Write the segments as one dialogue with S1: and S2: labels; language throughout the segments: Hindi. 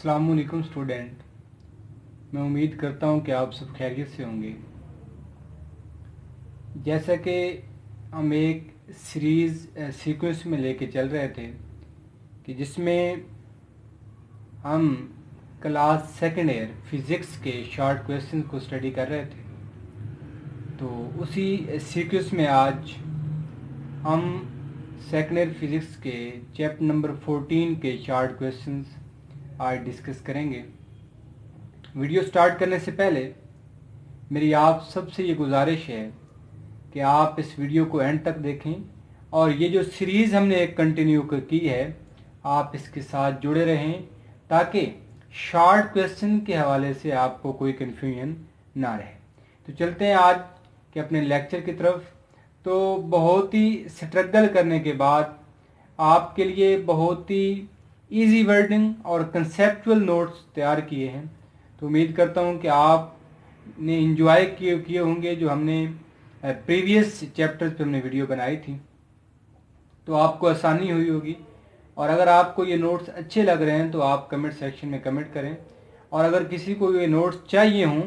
S1: अस्सलाम वालेकुम स्टूडेंट। मैं उम्मीद करता हूँ कि आप सब खैरियत से होंगे। जैसा कि हम एक सीक्वेंस में लेके चल रहे थे कि जिसमें हम क्लास सेकेंड ईयर फिज़िक्स के शॉर्ट क्वेश्चन को स्टडी कर रहे थे, तो उसी सीक्वेंस में आज हम सेकेंड ईयर फिज़िक्स के चैप्टर नंबर 14 के शॉर्ट क्वेश्चंस आज डिस्कस करेंगे। वीडियो स्टार्ट करने से पहले मेरी आप सबसे ये गुजारिश है कि आप इस वीडियो को एंड तक देखें और ये जो सीरीज़ हमने एक कंटिन्यू की है आप इसके साथ जुड़े रहें ताकि शॉर्ट क्वेश्चन के हवाले से आपको कोई कन्फ्यूजन ना रहे। तो चलते हैं आज के अपने लेक्चर की तरफ। तो बहुत ही स्ट्रगल करने के बाद आपके लिए बहुत ही इजी वर्डिंग और कंसेप्चुअल नोट्स तैयार किए हैं। तो उम्मीद करता हूं कि आपने इंजॉय किए होंगे जो हमने प्रीवियस चैप्टर्स पे हमने वीडियो बनाई थी, तो आपको आसानी हुई होगी। और अगर आपको ये नोट्स अच्छे लग रहे हैं तो आप कमेंट सेक्शन में कमेंट करें, और अगर किसी को ये नोट्स चाहिए हों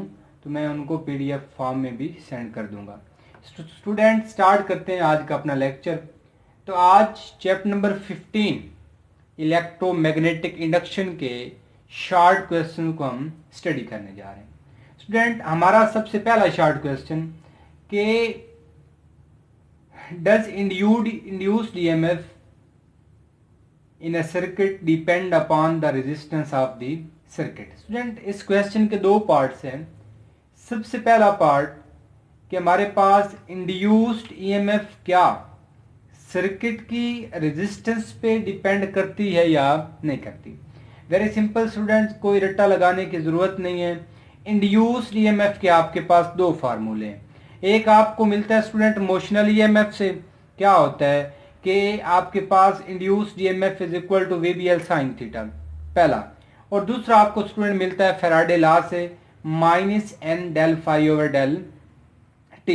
S1: तो मैं उनको PDF फॉर्म में भी सेंड कर दूंगा। स्टूडेंट, स्टार्ट करते हैं आज का अपना लेक्चर। तो आज चैप्टर नंबर 15 इलेक्ट्रोमैग्नेटिक इंडक्शन के शॉर्ट क्वेश्चन को हम स्टडी करने जा रहे हैं। स्टूडेंट, हमारा सबसे पहला शॉर्ट क्वेश्चन कि does induced EMF in a circuit depend upon the resistance of the circuit. Student, इस क्वेश्चन के दो पार्ट्स हैं। सबसे पहला पार्ट कि हमारे पास इंड्यूस्ड EMF क्या सर्किट की रेजिस्टेंस पे डिपेंड करती है या नहीं करती। वेरी सिंपल स्टूडेंट्स, कोई रट्टा लगाने की ज़रूरत नहीं है। इंड्यूस्ड EMF के आपके पास दो फार्मूले हैं। एक आपको मिलता है स्टूडेंट मोशनल EMF से। क्या होता है कि आपके पास induced EMF is equal to VBL sine theta, पहला। और दूसरा आपको स्टूडेंट मिलता है फैराडे लॉ से -N del phi over del T।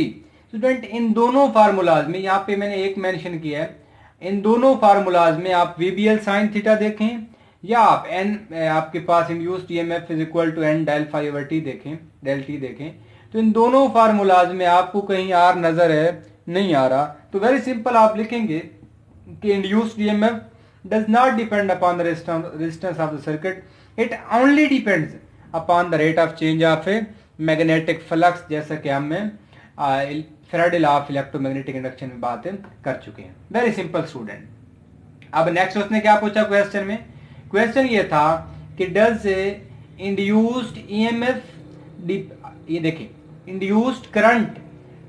S1: Student, इन दोनों फार्मूलाज में, यहाँ पे मैंने एक मेंशन किया है, इन दोनों फार्मूलाज में आप VBL साइन थीटा देखें या आप आपके पास induced EMF is equal to N del phi over T देखें, del T देखें, तो इन दोनों फार्मूलाज में आपको कहीं R नजर है नहीं आ रहा। तो वेरी सिंपल आप लिखेंगे कि induced EMF does not depend upon the resistance of the circuit, it only depends upon the rate of change of a magnetic flux, जैसा कि हम Faraday law of electromagnetic induction में बात कर चुके हैं। Very simple student. अब नेक्स्ट उसने क्या पूछा क्वेश्चन में? क्वेश्चन ये था कि डज इंड्यूस्ड EMF, ये देखिए, induced current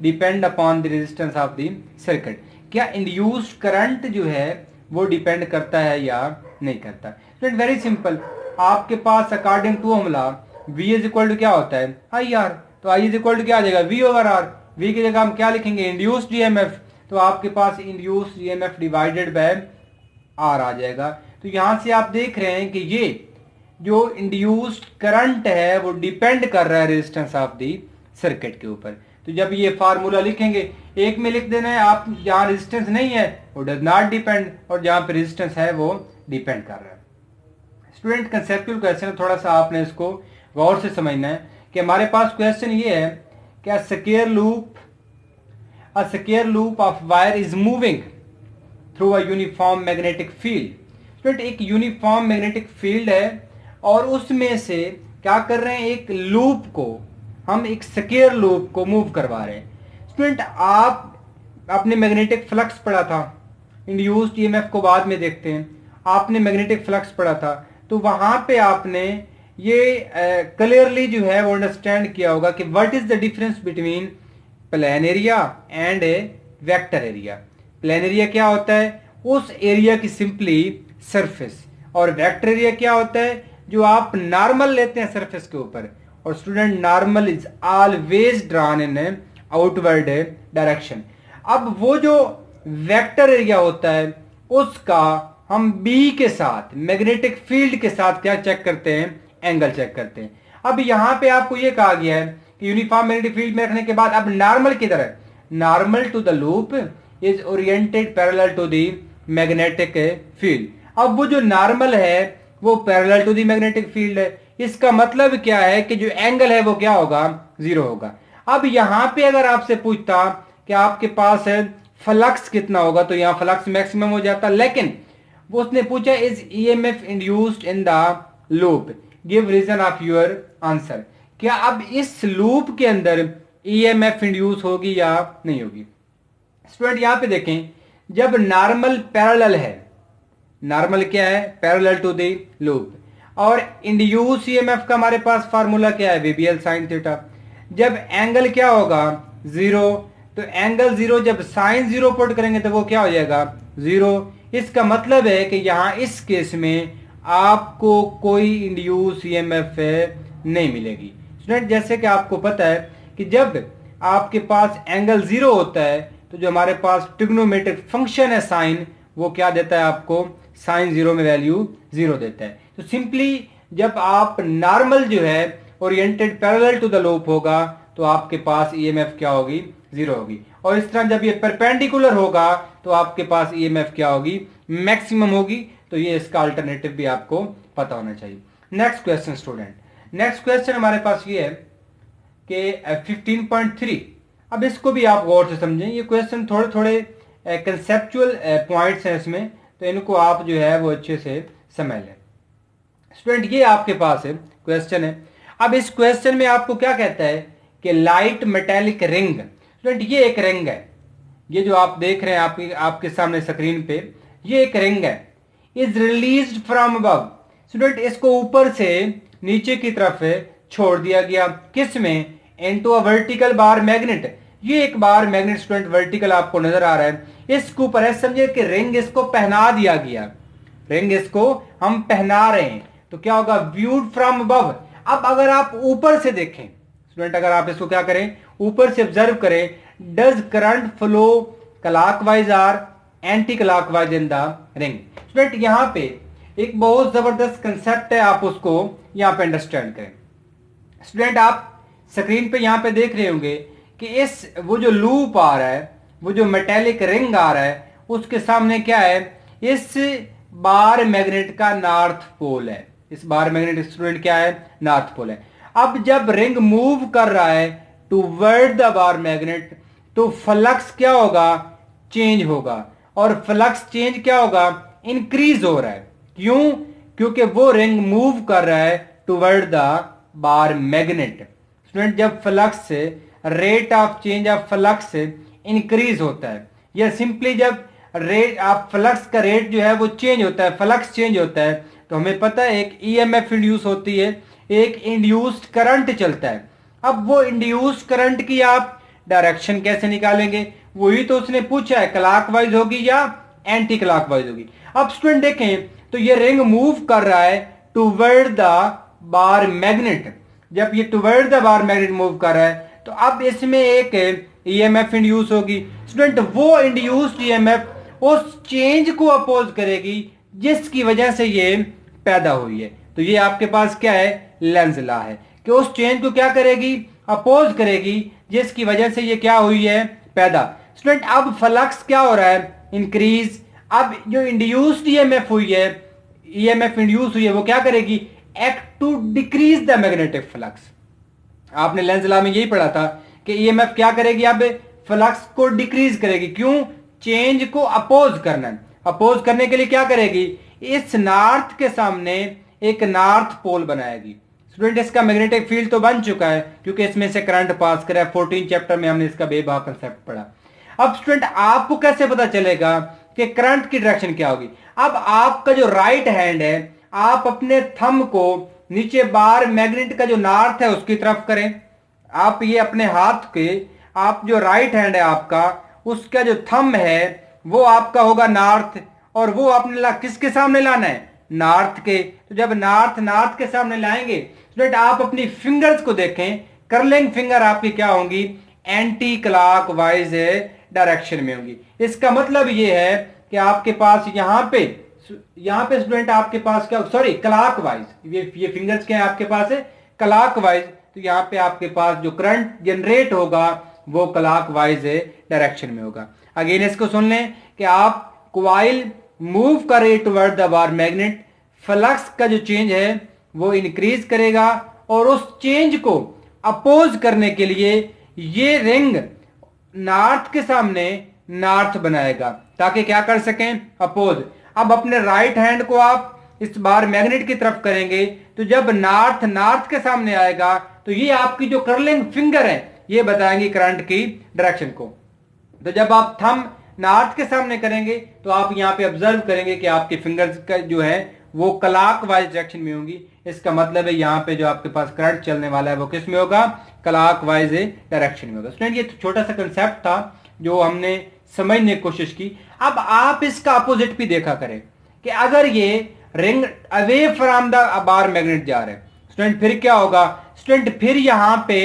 S1: depend upon the resistance of the circuit. क्या इंड्यूस्ड करंट जो है वो डिपेंड करता है या नहीं करता? स्टूडेंट, वेरी सिंपल, आपके पास अकॉर्डिंग टू हमला V इज इक्वल टू क्या होता है? IR। तो I इज इक्वल टू क्या आ जाएगा? V over R। V की जगह हम क्या लिखेंगे? Induced EMF। तो आपके पास induced EMF divided by R आ जाएगा। तो यहां से आप देख रहे हैं कि ये जो इंड्यूस्ड करंट है वो डिपेंड कर रहा है रेजिस्टेंस ऑफ द सर्किट के ऊपर। तो जब ये फार्मूला लिखेंगे, एक में लिख देना है आप जहां रेजिस्टेंस नहीं है वो डज नॉट डिपेंड, और जहां पे रेजिस्टेंस है वो डिपेंड कर रहा है। स्टूडेंट, कंसेप्चुअल क्वेश्चन है, थोड़ा सा आपने इसको गौर से समझना है कि हमारे पास क्वेश्चन ये है कि a square loop of wire is moving through a uniform magnetic field। Student, एक यूनिफॉर्म मैग्नेटिक फील्ड है और उसमें से क्या कर रहे हैं, एक लूप को, हम एक स्क्वायर लूप को मूव करवा रहे हैं। स्टूडेंट, आप आपने मैग्नेटिक फ्लक्स पढ़ा था, इंड्यूस्ड EMF को बाद में देखते हैं। आपने मैग्नेटिक फ्लक्स पढ़ा था, तो वहां पे आपने ये क्लियरली जो है वो अंडरस्टैंड किया होगा कि what is the difference between plain area and A vector area. Plain area क्या होता है? उस एरिया की सिंपली सरफेस। और वेक्टर एरिया क्या होता है? जो आप नॉर्मल लेते हैं सरफेस के ऊपर। और student, normal is always drawn in outward direction. अब वो जो वेक्टर एरिया होता है उसका हम B के साथ, मैग्नेटिक फील्ड के साथ क्या चेक करते हैं? एंगल चेक करते हैं। अब यहां पे आपको ये कहा गया है कि यूनिफॉर्म मैग्नेटिक फील्ड में रखने के बाद अब नॉर्मल किधर है? Normal to the loop is oriented parallel to the magnetic field. अब वो जो नॉर्मल है वो parallel to the magnetic field है। इसका मतलब क्या है कि जो एंगल है वो क्या होगा, जीरो होगा। अब यहां पे अगर आपसे पूछता कि आपके पास है फ्लक्स कितना होगा, तो यहां फ्लक्स मैक्सिमम हो जाता, लेकिन वो उसने पूछा is EMF induced in the loop, give reason of your answer. क्या अब इस लूप के अंदर ईएमएफ इंड्यूस होगी या नहीं होगी? स्टूडेंट यहां पे देखें, जब नॉर्मल पैरेलल है, नॉर्मल क्या है, पैरेलल टू द लूप, और इंड्यूस ईएमएफ का हमारे पास फार्मूला क्या है, वीबीएल साइन थीटा। जब एंगल क्या होगा, जीरो, तो एंगल जीरो जब साइन जीरो पुट करेंगे तो वो क्या हो जाएगा, जीरो। इसका मतलब है कि यहां इस केस में आपको कोई इंड्यूस ईएमएफ नहीं मिलेगी। स्टूडेंट जैसे कि आपको पता है कि जब आपके पास एंगल जीरो होता है तो जो हमारे पास ट्रिग्नोमेट्रिक फंक्शन है साइन, वो क्या देता है आपको, साइन जीरो में वैल्यू जीरो देता है। तो सिंपली जब आप नॉर्मल जो है oriented parallel to the loop होगा तो आपके पास ईएमएफ क्या होगी, जीरो होगी। और इस तरह जब ये परपेंडिकुलर होगा तो आपके पास ईएमएफ क्या होगी, मैक्सिमम होगी। तो ये इसका अल्टरनेटिव भी आपको पता होना चाहिए। Next question student, next question हमारे पास ये है कि 15.3। अब इसको भी आप गौर से समझें, ये क्वेश्चन थोड़े थोड़े कंसेप्चुअल पॉइंट्स हैं इसमें, तो इनको आप जो है वो अच्छे से समझ लें। स्टूडेंट ये आपके पास है क्वेश्चन है। अब इस क्वेश्चन में आपको क्या कहता है कि लाइट मेटेलिक रिंग, स्टूडेंट ये एक रिंग है, ये जो आप देख रहे हैं आपके सामने स्क्रीन पे, ये एक रिंग है, is released from above. Student इसको ऊपर से नीचे की तरफ छोड़ दिया गया, किस में, into a vertical bar magnet. ये एक बार मैग्नेट स्टूडेंट वर्टिकल आपको नजर आ रहा है, इसके ऊपर है, समझे कि रिंग इसको पहना दिया गया, रिंग इसको हम पहना रहे हैं, तो क्या होगा, व्यूड फ्रॉम अबव। अब अगर आप ऊपर से देखें स्टूडेंट, अगर आप इसको क्या करें, ऊपर से ऑब्जर्व करें, does current flow clockwise or anti clockwise in the ring. Student यहां पे एक बहुत जबरदस्त कंसेप्ट है, आप उसको यहां पे अंडरस्टैंड करें। स्टूडेंट आप स्क्रीन पे यहां पे देख रहे होंगे कि इस वो जो लूप आ रहा है, वो जो मेटेलिक रिंग आ रहा है, उसके सामने क्या है, इस बार मैग्नेट का नॉर्थ पोल है। इस बार मैग्नेट स्टूडेंट क्या है, नॉर्थ पोल है। अब जब रिंग मूव कर रहा है टूवर्ड द बार मैग्नेट, तो फ्लक्स क्या होगा, चेंज होगा, और फ्लक्स चेंज क्या होगा, इंक्रीज हो रहा है। क्यों, क्योंकि वो रिंग मूव कर रहा है toward the bar magnet. Student जब flux rate of change of flux increase होता है, या सिंपली जब रेट ऑफ फ्लक्स का रेट जो है वो चेंज होता है, फ्लक्स चेंज होता है, तो हमें पता है एक ईएमएफ इंड्यूस होती है, एक इंड्यूस्ड करंट चलता है। अब वो इंड्यूस्ड करंट की आप डायरेक्शन कैसे निकालेंगे, वही तो उसने पूछा है, क्लॉकवाइज होगी या एंटी क्लॉकवाइज होगी। अब स्टूडेंट देखें तो ये रिंग मूव कर रहा है टूवर्ड द बार मैग्नेट। जब ये toward the bar magnet move कर रहा है तो अब इसमें एक ईएमएफ इंड्यूस होगी। स्टूडेंट वो इंड्यूस्ड ईएमएफ उस चेंज को अपोज करेगी जिसकी वजह से ये पैदा हुई है। तो ये आपके पास क्या है, लेंज लॉ है कि उस चेंज को क्या करेगी, अपोज करेगी, जिसकी वजह से ये क्या हुई है, पैदा। स्टूडेंट अब फ्लक्स क्या हो रहा है, इंक्रीज। अब जो इंड्यूस्ड ईएमएफ हुई है, ईएमएफ इंड्यूस हुई है, वो क्या करेगी, act to decrease the magnetic flux. आपने लेंज लॉ में यही पढ़ा था कि ईएमएफ क्या करेगी, अब फ्लक्स को डिक्रीज करेगी। क्यों, चेंज को अपोज करना है। अपोज करने के लिए क्या करेगी, इस नॉर्थ के सामने एक नॉर्थ पोल बनाएगी। स्टूडेंट इसका मैग्नेटिक फील्ड तो बन चुका है क्योंकि इसमें से करंट पास करा है, 14 चैप्टर में हमने इसका बेबाक कंसेप्ट पढ़ा। अब स्टूडेंट आपको कैसे पता चलेगा कि करंट की डायरेक्शन क्या होगी। अब आपका जो राइट हैंड है, आप अपने थंब को नीचे बार मैग्नेट का जो नॉर्थ है उसकी तरफ करें। आप ये अपने हाथ के, आप जो राइट हैंड है आपका, उसका जो थंब है वो आपका होगा नॉर्थ, और वो आपने किसके सामने लाना है, नॉर्थ के। तो जब नॉर्थ के सामने लाएंगे, स्टूडेंट आप अपनी फिंगर्स को देखें, कर्लिंग फिंगर आपकी क्या होंगी, एंटी क्लॉकवाइज डायरेक्शन में होंगी। इसका मतलब ये है कि आपके पास यहां पे स्टूडेंट आपके पास क्या, सॉरी क्लॉकवाइज, ये फिंगर्स क्या है आपके पास है, क्लॉकवाइज। तो यहाँ पे आपके पास जो करंट जनरेट होगा वो क्लॉकवाइज डायरेक्शन में होगा। अगेन इसको सुन लें कि आप कॉइल मूव कर रही toward the bar magnet, flux का जो चेंज है वो इंक्रीज करेगा, और उस चेंज को अपोज करने के लिए ये रिंग नॉर्थ के सामने नॉर्थ बनाएगा ताकि क्या कर सकें, अपोज। अब अपने राइट हैंड को आप इस बार मैग्नेट की तरफ करेंगे तो जब नॉर्थ नॉर्थ के सामने आएगा तो ये आपकी जो कर्लिंग फिंगर है ये बताएंगी करंट की डायरेक्शन को। तो जब आप थंब नॉर्थ के सामने करेंगे तो आप यहां पे ऑब्जर्व करेंगे कि आपकी फिंगर्स का जो है वो क्लॉकवाइज डायरेक्शन में होंगी। इसका मतलब है यहाँ पे जो आपके पास करंट चलने वाला है वो किस में होगा, क्लॉकवाइज डायरेक्शन में होगा। स्टूडेंट ये तो छोटा सा कंसेप्ट था जो हमने समझने की कोशिश की। अब आप इसका अपोजिट भी देखा करें कि अगर ये ring away from the bar magnet जा रहे हैं स्टूडेंट फिर क्या होगा, स्टूडेंट फिर यहां पे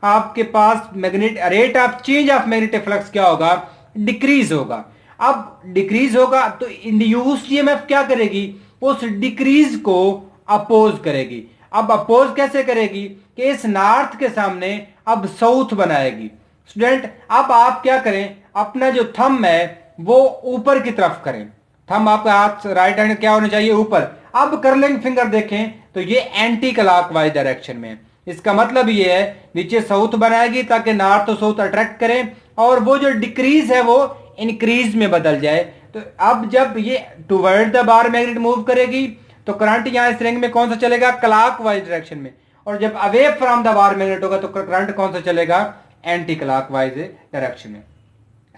S1: आपके पास magnet rate of change of magnetic flux क्या होगा, डिक्रीज होगा। अब डिक्रीज होगा तो इंड्यूस्ड ईएमएफ क्या करेगी, उस डिक्रीज को अपोज करेगी। अब अपोज कैसे करेगी कि इस नॉर्थ के सामने अब साउथ बनाएगी। स्टूडेंट अब आप क्या करें, अपना जो थंब है वो ऊपर की तरफ करें, थंब आपका हाथ राइट हैंड क्या होना चाहिए, ऊपर। अब कर्लिंग फिंगर देखें तो ये एंटी क्लॉकवाइज डायरेक्शन में। इसका मतलब ये है नीचे साउथ बनाएगी ताकि नॉर्थ तो साउथ अट्रैक्ट करें, और वो जो डिक्रीज है वो इंक्रीज में बदल जाए। तो अब जब ये toward the bar magnet move करेगी तो करंट यहां इस रिंग में कौन सा चलेगा, क्लॉकवाइज डायरेक्शन में, और जब away from the bar magnet होगा तो करंट कौन सा चलेगा, एंटी क्लॉकवाइज डायरेक्शन में।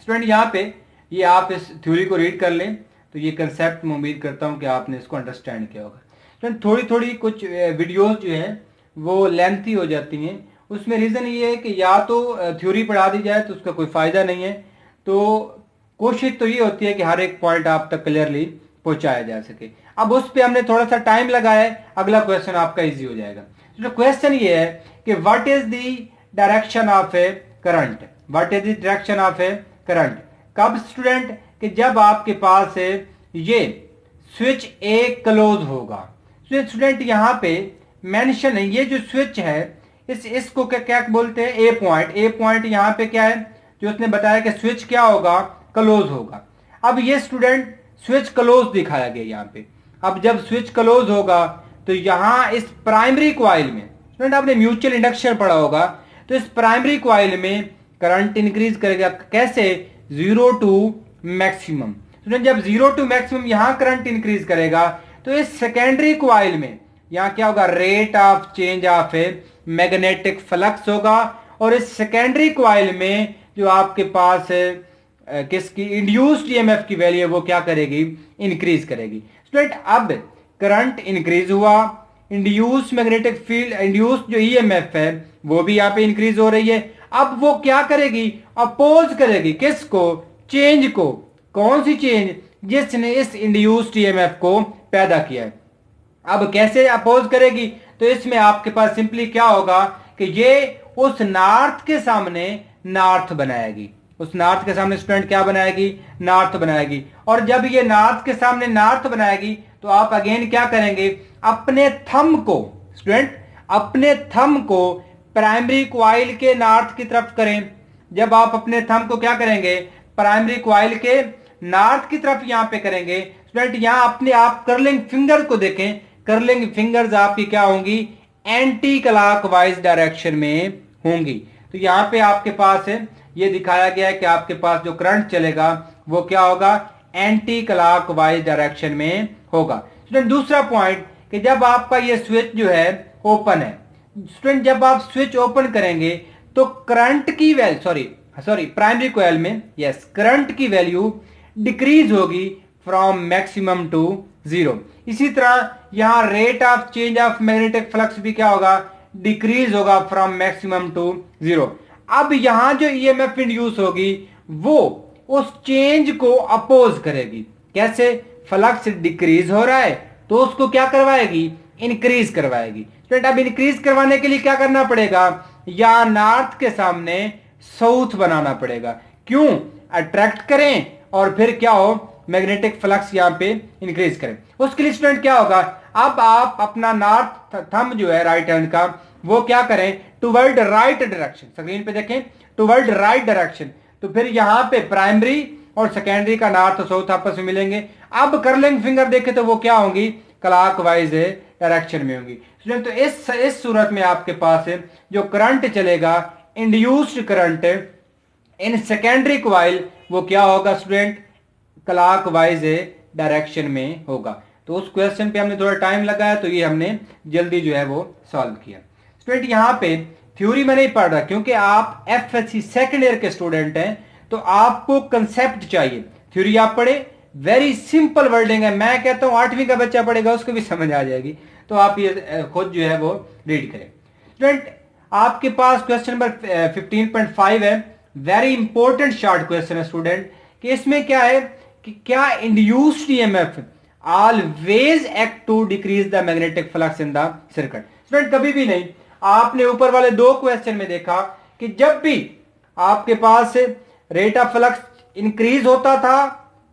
S1: स्टूडेंट यहाँ पे ये आप इस थ्योरी को रीड कर लें तो ये कंसेप्ट मैं उम्मीद करता हूं कि आपने इसको अंडरस्टैंड किया होगा। स्टूडेंट थोड़ी थोड़ी कुछ वीडियोस जो है वो लेंथी हो जाती हैं, उसमें रीज़न ये है कि या तो थ्योरी पढ़ा दी जाए तो उसका कोई फ़ायदा नहीं है, तो कोशिश तो ये होती है कि हर एक पॉइंट आप तक क्लियरली पहुंचाया जा सके। अब उस पर हमने थोड़ा सा टाइम लगाया है, अगला क्वेश्चन आपका इजी हो जाएगा। तो क्वेश्चन ये है कि what is the direction of A current, what is the direction of A current. कब स्टूडेंट, कि जब आपके पास ये स्विच ए क्लोज होगा। स्टूडेंट यहाँ पे मेंशन है ये जो स्विच है इसको क्या क्या बोलते हैं, ए पॉइंट। ए पॉइंट यहाँ पे क्या है जो उसने बताया कि स्विच क्या होगा, क्लोज होगा। अब ये स्टूडेंट स्विच क्लोज दिखाया गया यहाँ पे। अब जब स्विच क्लोज होगा तो यहाँ इस प्राइमरी कॉइल में, स्टूडेंट आपने म्यूचुअल इंडक्शन पढ़ा होगा, तो इस प्राइमरी कॉइल में करंट इंक्रीज करेगा कैसे, 0 टू मैक्सिमम। स्टूडेंट जब 0 टू मैक्सिमम यहां करंट इंक्रीज करेगा तो इस सेकेंडरी कॉइल में यहां क्या होगा, rate of change of a magnetic flux होगा, और इस सेकेंडरी कॉइल में जो आपके पास किसकी इंड्यूस्ड ईएमएफ की वैल्यू है वो क्या करेगी, इंक्रीज करेगी। स्टूडेंट अब करंट इंक्रीज हुआ, इंड्यूस्ड मैग्नेटिक फील्ड इंड्यूस्ड जो ईएमएफ है वो भी यहाँ पे इंक्रीज हो रही है। अब वो क्या करेगी, अपोज करेगी किसको, चेंज को। कौन सी चेंज, जिसने इस इंड्यूस्ड ईएमएफ को पैदा किया है। अब कैसे अपोज करेगी, तो इसमें आपके पास सिंपली क्या होगा कि ये उस नॉर्थ के सामने नॉर्थ बनाएगी, उस नॉर्थ के सामने स्टूडेंट क्या बनाएगी, नॉर्थ बनाएगी। और जब ये नॉर्थ के सामने नॉर्थ बनाएगी तो आप अगेन क्या करेंगे, अपने थंब को, स्टूडेंट अपने थंब को प्राइमरी कॉइल के नॉर्थ की तरफ करें। जब आप अपने थंब को क्या करेंगे, प्राइमरी कॉइल के नॉर्थ की तरफ यहां पे करेंगे। स्टूडेंट यहां अपने आप कर्लिंग फिंगर को देखें, कर्लिंग फिंगर्स आपकी क्या होंगी, एंटी क्लॉकवाइज डायरेक्शन में होंगी। तो यहां पे आपके पास है ये दिखाया गया है कि आपके पास जो करंट चलेगा वो क्या होगा, एंटी क्लॉकवाइज डायरेक्शन में होगा। स्टूडेंट दूसरा पॉइंट कि जब आपका ये स्विच जो है ओपन है, स्टूडेंट जब आप स्विच ओपन करेंगे तो करंट की वैल्यू सॉरी प्राइमरी कॉइल में यस करंट की वैल्यू डिक्रीज होगी फ्रॉम मैक्सिमम टू 0। इसी तरह यहां rate of change of magnetic flux भी क्या होगा, डिक्रीज होगा फ्रॉम मैक्सिमम टू 0। अब यहां जो ईएमएफ इंड्यूस होगी वो उस चेंज को अपोज करेगी। कैसे, फ्लक्स डिक्रीज हो रहा है तो उसको क्या करवाएगी, इंक्रीज करवाएगी। स्टूडेंट अब इंक्रीज करवाने के लिए क्या करना पड़ेगा, या नॉर्थ के सामने साउथ बनाना पड़ेगा। क्यों, अट्रैक्ट करें और फिर क्या हो, मैग्नेटिक फ्लक्स यहां पे इंक्रीज करें। उसके लिए स्टूडेंट क्या होगा, अब आप अपना नॉर्थ थंब जो है राइट हैंड का वो क्या करें, टुवर्ड राइट डायरेक्शन, स्क्रीन पे देखें टुवर्ड राइट डायरेक्शन। तो फिर यहां पे प्राइमरी और सेकेंडरी का नॉर्थ और साउथ आपस में मिलेंगे। अब कर्लिंग फिंगर देखें तो वो क्या होंगी, क्लॉकवाइज डायरेक्शन में होंगी। स्टूडेंट तो इस सूरत में आपके पास जो करंट चलेगा, induced current in secondary coil, वो क्या होगा स्टूडेंट, क्लॉकवाइज डायरेक्शन में होगा। तो उस क्वेश्चन पे हमने थोड़ा टाइम लगाया, तो ये हमने जल्दी जो है वो सॉल्व किया। स्टूडेंट यहाँ पे थ्योरी में नहीं पढ़ रहा, क्योंकि आप एफएससी सेकेंड ईयर के स्टूडेंट हैं, तो आपको कंसेप्ट चाहिए। थ्योरी आप पढ़े, वेरी सिंपल वर्डिंग है, मैं कहता हूं 8वीं का बच्चा पढ़ेगा उसको भी समझ आ जाएगी, तो आप ये खुद जो है वो रीड करें। स्टूडेंट आपके पास क्वेश्चन नंबर 15.5 है, वेरी इंपॉर्टेंट शॉर्ट क्वेश्चन है स्टूडेंट, कि इसमें क्या है कि क्या induced EMF always act to decrease the magnetic flux in the circuit. Student कभी भी नहीं। आपने ऊपर वाले 2 क्वेश्चन में देखा कि जब भी आपके पास रेट ऑफ फ्लक्स इंक्रीज होता था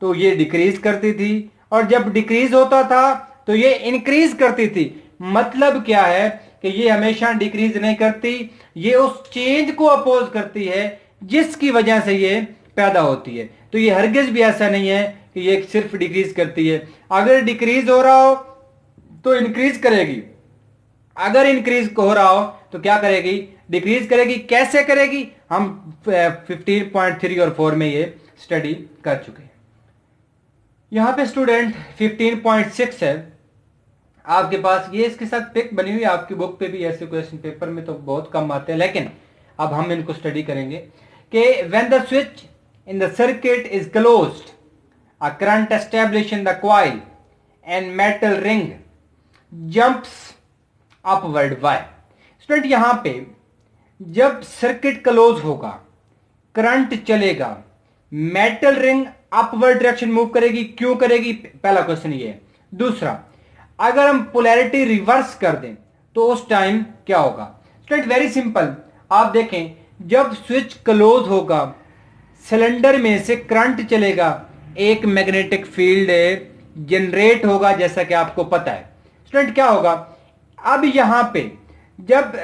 S1: तो ये डिक्रीज करती थी, और जब डिक्रीज होता था तो ये इंक्रीज करती थी। मतलब क्या है कि ये हमेशा डिक्रीज नहीं करती, ये उस चेंज को अपोज करती है जिसकी वजह से ये पैदा होती है। तो ये हरगिज भी ऐसा नहीं है कि ये सिर्फ डिक्रीज करती है। अगर डिक्रीज हो रहा हो तो इंक्रीज करेगी, अगर इंक्रीज हो रहा हो तो क्या करेगी, डिक्रीज करेगी। कैसे करेगी, हम 15.3 और 4 में ये स्टडी कर चुके हैं। यहां पे स्टूडेंट 15.6 है आपके पास, ये इसके साथ पिक बनी हुई है, आपकी बुक पे भी ऐसे क्वेश्चन पेपर में तो बहुत कम आते हैं, लेकिन अब हम इनको स्टडी करेंगे कि when the switch in the circuit is closed, a current establish in the coil and metal ring jumps upward why. Student यहां पे जब सर्किट क्लोज होगा, करंट चलेगा, metal ring upward direction move करेगी। क्यों करेगी, पहला क्वेश्चन ये है। दूसरा, अगर हम पोलैरिटी रिवर्स कर दें तो उस टाइम क्या होगा। स्टूडेंट वेरी सिंपल, आप देखें जब स्विच क्लोज होगा, सिलेंडर में से करंट चलेगा, एक मैग्नेटिक फील्ड जनरेट होगा, जैसा कि आपको पता है। स्टूडेंट क्या होगा, अब यहां पे जब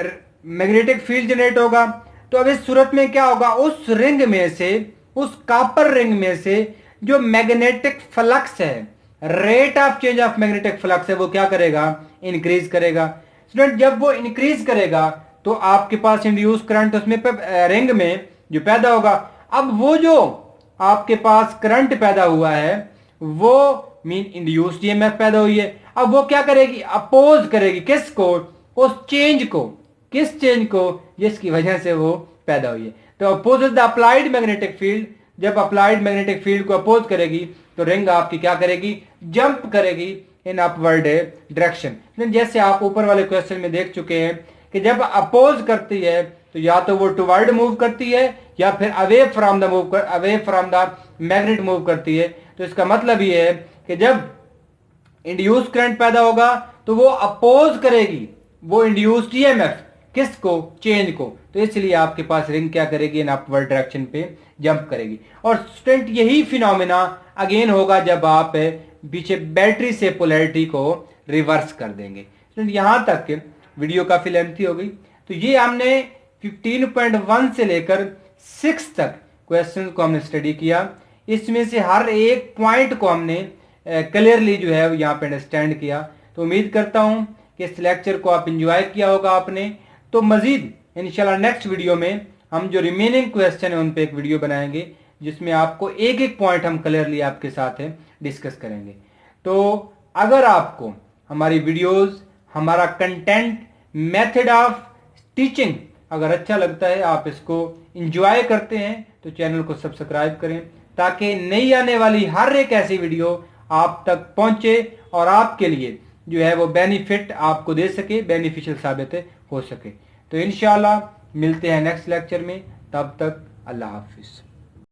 S1: मैग्नेटिक फील्ड जनरेट होगा तो अब इस सूरत में क्या होगा, उस रिंग में से, उस कॉपर रिंग में से जो मैग्नेटिक फ्लक्स है, rate of change of magnetic flux है, वो क्या करेगा, इंक्रीज करेगा। स्टूडेंट जब वो इंक्रीज करेगा तो आपके पास इंड्यूस करंट उसमें रिंग में जो पैदा होगा, अब वो जो आपके पास करंट पैदा हुआ है वो मीन इंड्यूस्ड ईएमएफ पैदा हुई है। अब वो क्या करेगी, अपोज करेगी किसको, उस चेंज को, किस चेंज को, जिसकी वजह से वो पैदा हुई है। तो opposes the applied magnetic field, जब अप्लाइड मैग्नेटिक फील्ड को अपोज करेगी तो रिंग आपकी क्या करेगी, जंप करेगी इन अपवर्ड डायरेक्शन। जैसे आप ऊपर वाले क्वेश्चन में देख चुके हैं कि जब अपोज करती है तो या तो वो टुवर्ड मूव करती है या फिर away from the magnet move करती है। तो इसका मतलब ये है कि जब इंड्यूस करंट पैदा होगा तो वो अपोज करेगी वो इंड्यूस्ड ईएमएफ किसको, चेंज को। तो इसलिए आपके पास रिंग क्या करेगी, इन अपवर्ड डायरेक्शन पे जंप करेगी। और स्टूडेंट यही फिनोमेना अगेन होगा जब आप पीछे बैटरी से पोलैरिटी को रिवर्स कर देंगे। स्टूडेंट यहां तक वीडियो काफी लेंथी हो गई, तो ये हमने 15.1 से लेकर 6 तक क्वेश्चन को हमने स्टडी किया। इसमें से हर एक पॉइंट को हमने क्लियरली जो है यहाँ पे अंडरस्टैंड किया। तो उम्मीद करता हूं कि इस लेक्चर को आप इंजॉय किया होगा आपने। तो मजीद इंशाल्लाह नेक्स्ट वीडियो में हम जो रिमेनिंग क्वेश्चन है उन पे एक वीडियो बनाएंगे जिसमें आपको एक एक पॉइंट हम क्लियरली आपके साथ डिस्कस करेंगे। तो अगर आपको हमारी वीडियोस, हमारा कंटेंट, मेथड ऑफ टीचिंग अगर अच्छा लगता है, आप इसको इंजॉय करते हैं, तो चैनल को सब्सक्राइब करें ताकि नई आने वाली हर एक ऐसी वीडियो आप तक पहुंचे और आपके लिए जो है वो बेनिफिट आपको दे सके, बेनिफिशियल साबित हो सके। तो इंशाल्लाह मिलते हैं नेक्स्ट लेक्चर में, तब तक अल्लाह हाफिज।